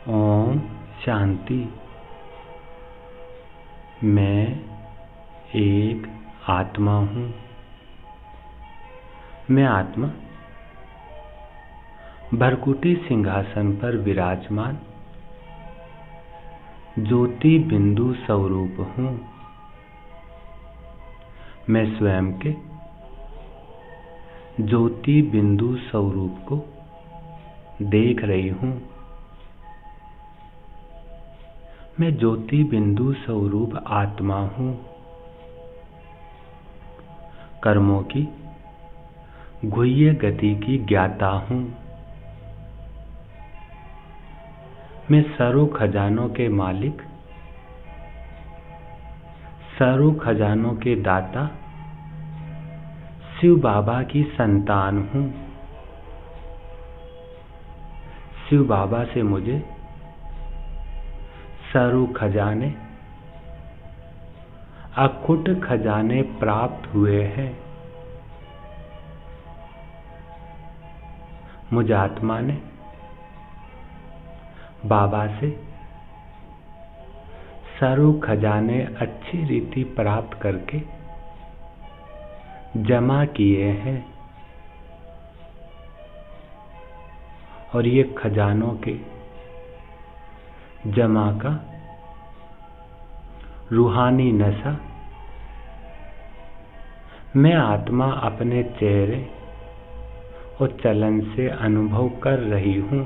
ओम शांति। मैं एक आत्मा हूँ। मैं आत्मा भरकुटी सिंहासन पर विराजमान ज्योति बिंदु स्वरूप हूँ। मैं स्वयं के ज्योति बिंदु स्वरूप को देख रही हूँ। मैं ज्योति बिंदु स्वरूप आत्मा हूँ। कर्मों की गुह्य गति की ज्ञाता हूँ। मैं सर्व खजानों के मालिक, सर्व खजानों के दाता शिव बाबा की संतान हूँ। शिव बाबा से मुझे सर्व खजाने, अकुट खजाने प्राप्त हुए हैं। मुझ आत्मा ने बाबा से सर्व खजाने अच्छी रीति प्राप्त करके जमा किए हैं और ये खजानों के जमा का रूहानी नशा मैं आत्मा अपने चेहरे और चलन से अनुभव कर रही हूँ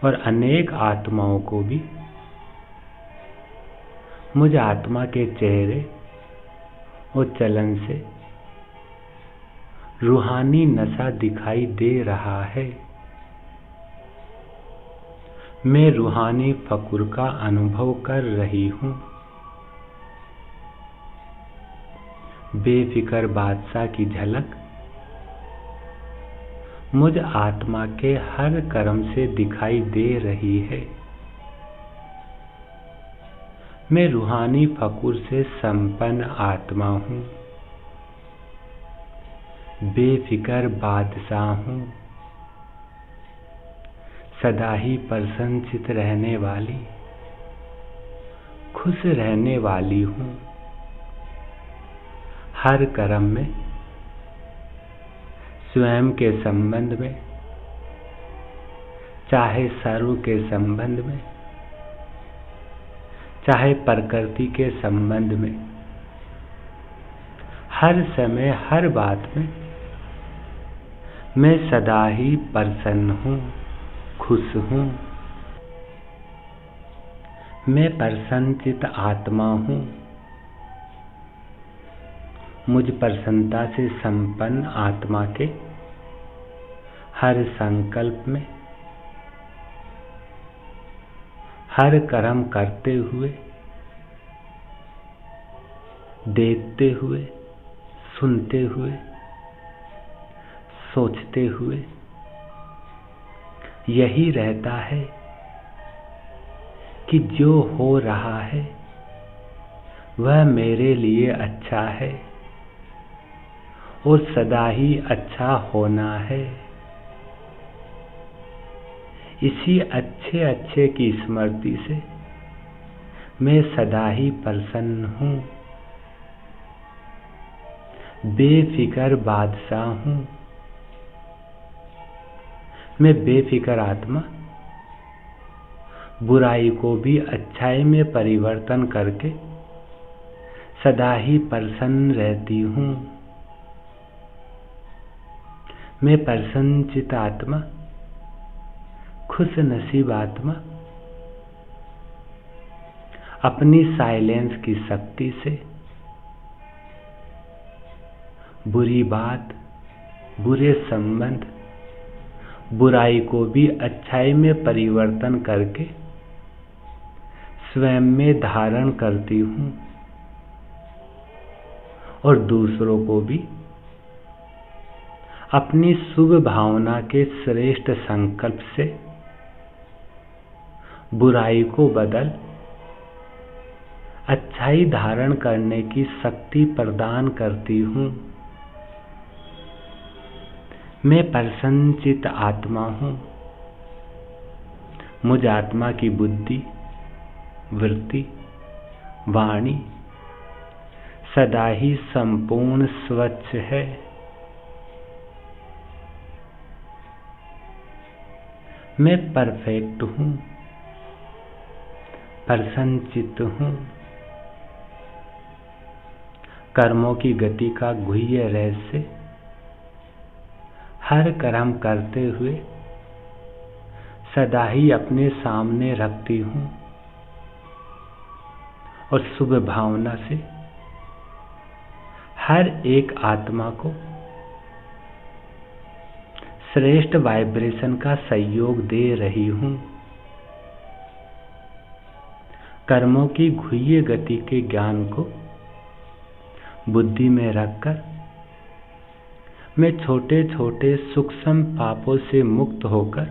और अनेक आत्माओं को भी मुझ आत्मा के चेहरे और चलन से रूहानी नशा दिखाई दे रहा है। मैं रूहानी फकुर का अनुभव कर रही हूँ। बेफिक्र बादशाह की झलक मुझ आत्मा के हर कर्म से दिखाई दे रही है। मैं रूहानी फकुर से संपन्न आत्मा हूँ। बेफिक्र बादशाह हूँ। सदा ही प्रसन्नचित रहने वाली, खुश रहने वाली हूँ। हर कर्म में स्वयं के संबंध में, चाहे सर्व के संबंध में, चाहे प्रकृति के संबंध में, हर समय हर बात में मैं सदा ही प्रसन्न हूँ, खुश हूँ। मैं प्रसन्नचित आत्मा हूँ। मुझ प्रसन्नता से संपन्न आत्मा के हर संकल्प में, हर कर्म करते हुए, देखते हुए, सुनते हुए, सोचते हुए यही रहता है कि जो हो रहा है वह मेरे लिए अच्छा है और सदा ही अच्छा होना है। इसी अच्छे अच्छे की स्मृति से मैं सदा ही प्रसन्न हूँ। बेफिक्र बादशाह हूँ। मैं बेफिक्र आत्मा बुराई को भी अच्छाई में परिवर्तन करके सदा ही प्रसन्न रहती हूँ। मैं प्रसन्नचित आत्मा, खुश नसीब आत्मा अपनी साइलेंस की शक्ति से बुरी बात, बुरे संबंध, बुराई को भी अच्छाई में परिवर्तन करके स्वयं में धारण करती हूँ और दूसरों को भी अपनी शुभ भावना के श्रेष्ठ संकल्प से बुराई को बदल अच्छाई धारण करने की शक्ति प्रदान करती हूँ। मैं प्रसन्नचित आत्मा हूँ। मुझ आत्मा की बुद्धि, वृत्ति, वाणी सदा ही संपूर्ण स्वच्छ है। मैं परफेक्ट हूँ, प्रसन्नचित्त हूँ। कर्मों की गति का गुह्य रहस्य हर कर्म करते हुए सदा ही अपने सामने रखती हूँ और शुभ भावना से हर एक आत्मा को श्रेष्ठ वाइब्रेशन का सहयोग दे रही हूँ। कर्मों की गुह्य गति के ज्ञान को बुद्धि में रखकर मैं छोटे छोटे सूक्ष्म पापों से मुक्त होकर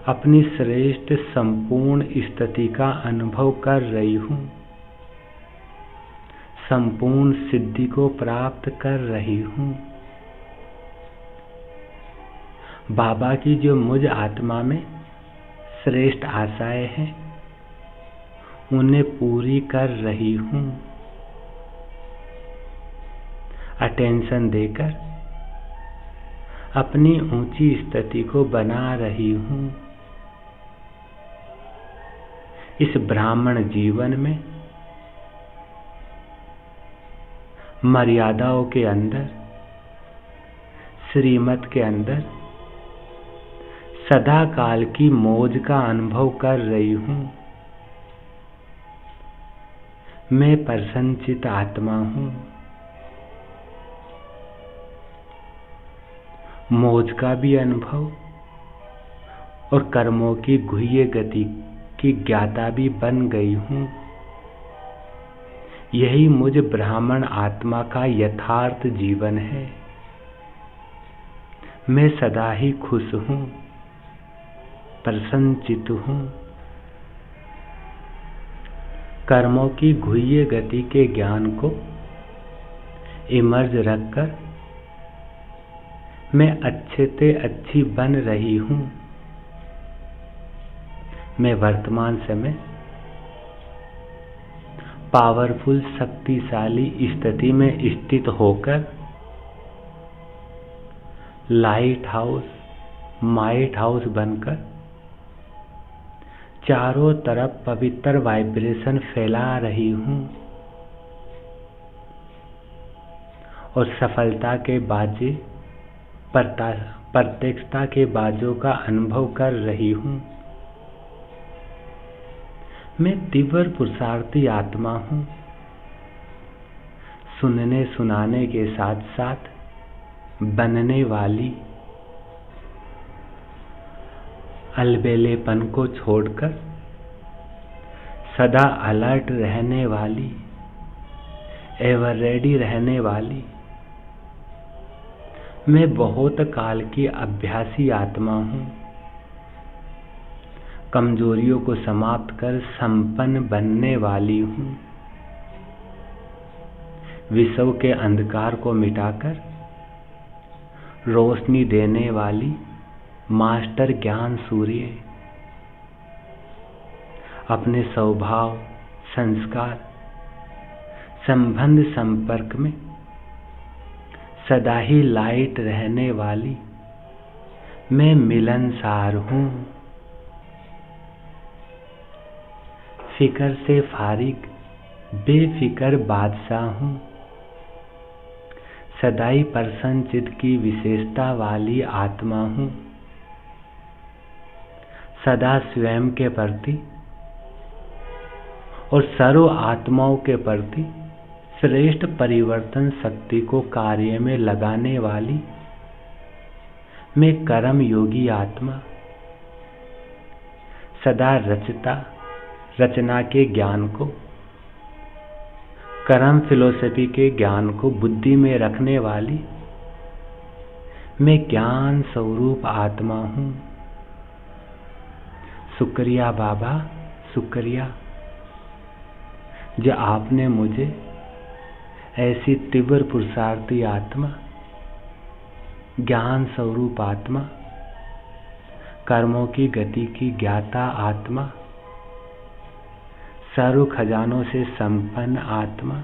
अपनी श्रेष्ठ संपूर्ण स्थिति का अनुभव कर रही हूँ, संपूर्ण सिद्धि को प्राप्त कर रही हूँ। बाबा की जो मुझ आत्मा में श्रेष्ठ आशाएं हैं उन्हें पूरी कर रही हूँ। अटेंशन देकर अपनी ऊंची स्थिति को बना रही हूँ। इस ब्राह्मण जीवन में मर्यादाओं के अंदर, श्रीमत के अंदर सदा काल की मौज का अनुभव कर रही हूँ। मैं प्रसन्नचित्त आत्मा हूँ। मौज का भी अनुभव और कर्मों की गुह्य गति की ज्ञाता भी बन गई हूँ। यही मुझ ब्राह्मण आत्मा का यथार्थ जीवन है। मैं सदा ही खुश हूँ, प्रसन्नचित्त हूँ। कर्मों की गुह्य गति के ज्ञान को इमर्ज रखकर मैं अच्छे से अच्छी बन रही हूँ। मैं वर्तमान समय पावरफुल शक्तिशाली स्थिति में स्थित होकर लाइट हाउस, माइट हाउस बनकर चारों तरफ पवित्र वाइब्रेशन फैला रही हूँ और सफलता के बाजे, प्रत्यक्षता के बाजों का अनुभव कर रही हूँ। मैं तीव्र पुरुषार्थी आत्मा हूँ। सुनने सुनाने के साथ साथ बनने वाली, अलबेलेपन को छोड़कर सदा अलर्ट रहने वाली, एवर रेडी रहने वाली, मैं बहुत काल की अभ्यासी आत्मा हूँ। कमजोरियों को समाप्त कर संपन्न बनने वाली हूँ। विश्व के अंधकार को मिटाकर रोशनी देने वाली मास्टर ज्ञान सूर्य अपने स्वभाव, संस्कार, संबंध संपर्क में सदा ही लाइट रहने वाली मैं मिलनसार हूँ। फिकर से फारिग बेफिकर बादशाह हूँ। सदाई प्रसन्नचित्त की विशेषता वाली आत्मा हूँ। सदा स्वयं के प्रति और सर्व आत्माओं के प्रति श्रेष्ठ परिवर्तन शक्ति को कार्य में लगाने वाली मैं कर्म योगी आत्मा, सदा रचना के ज्ञान को, कर्म फिलोसफी के ज्ञान को बुद्धि में रखने वाली मैं ज्ञान स्वरूप आत्मा हूँ। शुक्रिया बाबा, शुक्रिया जो आपने मुझे ऐसी तीव्र पुरुषार्थी आत्मा, ज्ञान स्वरूप आत्मा, कर्मों की गति की ज्ञाता आत्मा, सर्व खजानों से संपन्न आत्मा,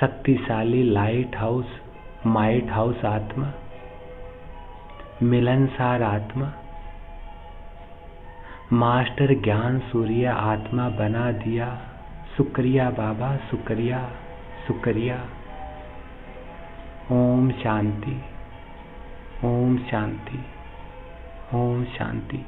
शक्तिशाली लाइट हाउस माइट हाउस आत्मा, मिलनसार आत्मा, मास्टर ज्ञान सूर्य आत्मा बना दिया। शुक्रिया बाबा, शुक्रिया शुक्रिया। ओम शांति, ओम शांति, ओम शांति।